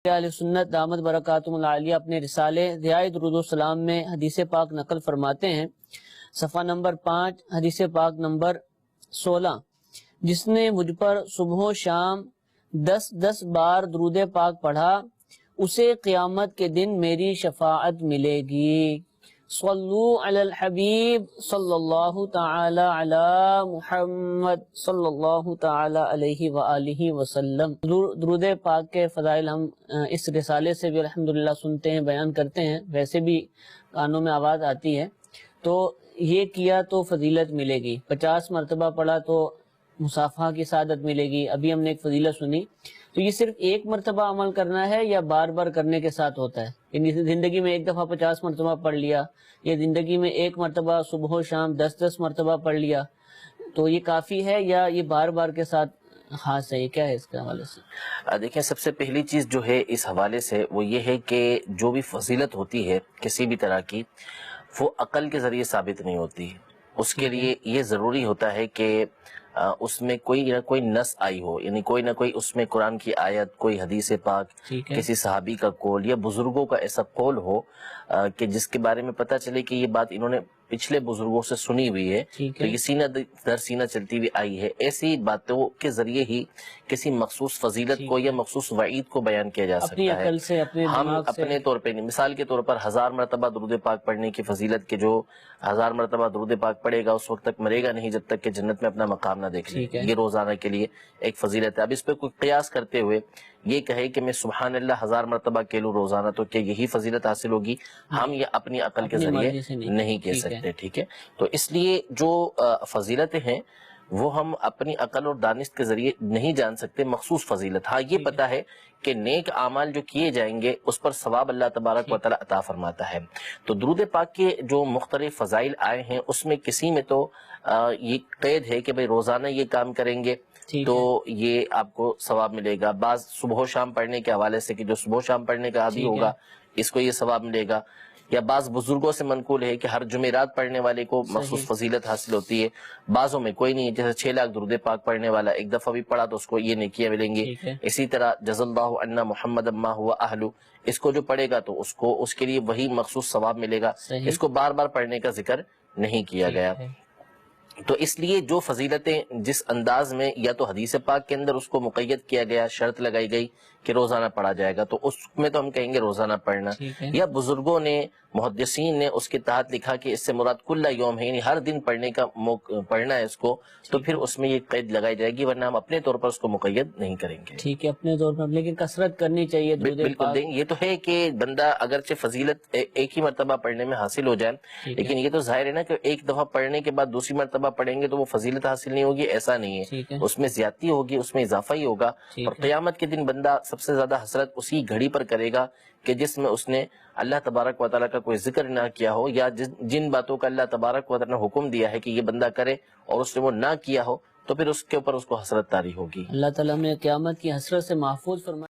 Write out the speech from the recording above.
اہل سنت دامت برکاتہم العالیہ اپنے رسالے ضیاء درود و سلام میں حدیث پاک نقل فرماتے ہیں، صفحہ نمبر 5 حدیث پاک نمبر 16، جس نے مجھ پر صبح و شام 10 بار درود پاک پڑھا اسے قیامت کے دن میری شفاعت ملے گی۔ صلو علی الحبیب صلی اللہ تعالی علی محمد صلی اللہ تعالی علیہ وآلہ وسلم۔ درود پاک کے فضائل ہم اس رسالے سے بھی الحمدللہ سنتے ہیں، بیان کرتے ہیں، ویسے بھی کانوں میں آواز آتی ہے۔ تو یہ کیا تو فضیلت ملے گی، 50 مرتبہ پڑھا تو مصافحہ کی سعادت ملے گی۔ ابھی ہم نے ایک فضیلت سنی، تو یہ صرف ایک مرتبہ عمل کرنا ہے یا بار بار کرنے کے ساتھ ہوتا ہے؟ یعنی زندگی میں ایک دفعہ 50 مرتبہ پڑھ لیا، یا زندگی میں ایک مرتبہ صبح و شام 10 مرتبہ پڑھ لیا تو یہ کافی ہے، یا یہ بار بار کے ساتھ خاص ہے؟ یہ کیا ہے اس کے حوالے سے؟ دیکھیں، سب سے پہلی چیز جو ہے اس حوالے سے وہ یہ ہے کہ جو بھی فضیلت ہوتی ہے کسی بھی طرح کی، وہ عقل کے ذریعے ثابت نہیں ہوتی۔ اس کے لیے یہ ضروری ہوتا ہے کہ اس میں کوئی نہ کوئی نص آئی ہو، یعنی کوئی نہ کوئی اس میں قرآن کی آیت، کوئی حدیث پاک، کسی صحابی کا قول یا بزرگوں کا ایسا قول ہو کہ جس کے بارے میں پتہ چلے کہ یہ بات انہوں نے پچھلے بزرگوں سے سنی ہوئی ہے، تو یہ سینہ در سینہ چلتی ہوئی آئی ہے۔ ایسی باتوں کے ذریعے ہی کسی مخصوص فضیلت کو یا مخصوص وعید کو بیان کیا جا سکتا ہے۔ عقل سے، اپنے ہم دماغ سے اپنے طور پہ، مثال کے طور پر 1000 مرتبہ درود پاک پڑھنے کی فضیلت کے، جو 1000 مرتبہ درود پاک پڑھے گا اس وقت تک مرے گا نہیں جب تک کہ جنت میں اپنا مقام نہ دیکھ لے، یہ روزانہ کے لیے ایک فضیلت ہے۔ اب اس پہ کوئی قیاس کرتے ہوئے یہ کہے کہ میں سبحان اللہ 1000 مرتبہ کہہ لوں روزانہ تو کیا یہی فضیلت حاصل ہوگی؟ ہم یہ اپنی عقل کے ذریعے نہیں کہہ سکتے، ٹھیک ہے؟ تو اس لیے جو فضیلتیں ہیں وہ ہم اپنی عقل اور دانست کے ذریعے نہیں جان سکتے، مخصوص فضیلت۔ ہاں یہ پتہ ہے کہ نیک اعمال جو کیے جائیں گے اس پر ثواب اللہ تبارک و تعالی عطا فرماتا ہے۔ تو درود پاک کے جو مختلف فضائل آئے ہیں اس میں کسی میں تو یہ قید ہے کہ بھئی روزانہ یہ کام کریں گے تو یہ آپ کو ثواب ملے گا۔ بعض صبح و شام پڑھنے کے حوالے سے کہ جو صبح و شام پڑھنے کا عادی ہوگا اس کو یہ ثواب ملے گا، یا بعض بزرگوں سے منقول ہے کہ ہر جمعرات پڑھنے والے کو مخصوص فضیلت حاصل ہوتی ہے، بعضوں میں کوئی نہیں ہے، جیسے 6 لاکھ درود پاک پڑھنے والا ایک دفعہ بھی پڑھا تو اس کو یہ نیکیاں ملیں گی۔ اسی طرح جزا اللہ عنا محمد ما هو اہل، اس کو جو پڑھے گا تو اس کے لیے وہی مخصوص ثواب ملے گا، اس کو بار بار پڑھنے کا ذکر نہیں کیا گیا۔ تو اس لیے جو فضیلتیں جس انداز میں یا تو حدیث پاک کے اندر اس کو مقید کیا گیا، شرط لگائی گئی کہ روزانہ پڑھا جائے گا، تو اس میں تو ہم کہیں گے روزانہ پڑھنا، یا بزرگوں نے، محدثین نے اس کے تحت لکھا کہ اس سے مراد کل یوم ہے، یعنی ہر دن پڑھنے کا پڑھنا ہے اس کو، تو پھر اس میں یہ قید لگائی جائے گی، ورنہ ہم اپنے طور پر اس کو مقید نہیں کریں گے۔ ٹھیک ہے، اپنے طور پر، لیکن کثرت کرنی چاہیے درود بالکل دیں۔ یہ تو ہے کہ بندہ اگرچہ فضیلت ایک ہی مرتبہ پڑھنے میں حاصل ہو جائے، لیکن یہ تو ظاہر ہے نا کہ ایک دفعہ پڑھنے کے بعد دوسری مرتبہ پڑھیں گے تو وہ فضیلت حاصل نہیں ہوگی، ایسا نہیں ہے، اس میں زیادتی ہوگی، اس میں اضافہ ہی ہوگا۔ اور قیامت کے دن بندہ سب سے زیادہ حسرت اسی گھڑی پر کرے گا کہ جس میں اس نے اللہ تبارک و تعالیٰ کا کوئی ذکر نہ کیا ہو، یا جن باتوں کا اللہ تبارک و تعالیٰ نے حکم دیا ہے کہ یہ بندہ کرے اور اس نے وہ نہ کیا ہو، تو پھر اس کے اوپر اس کو حسرت طاری ہوگی۔ اللہ تعالیٰ نے قیامت کی حسرت سے محفوظ فرمایا۔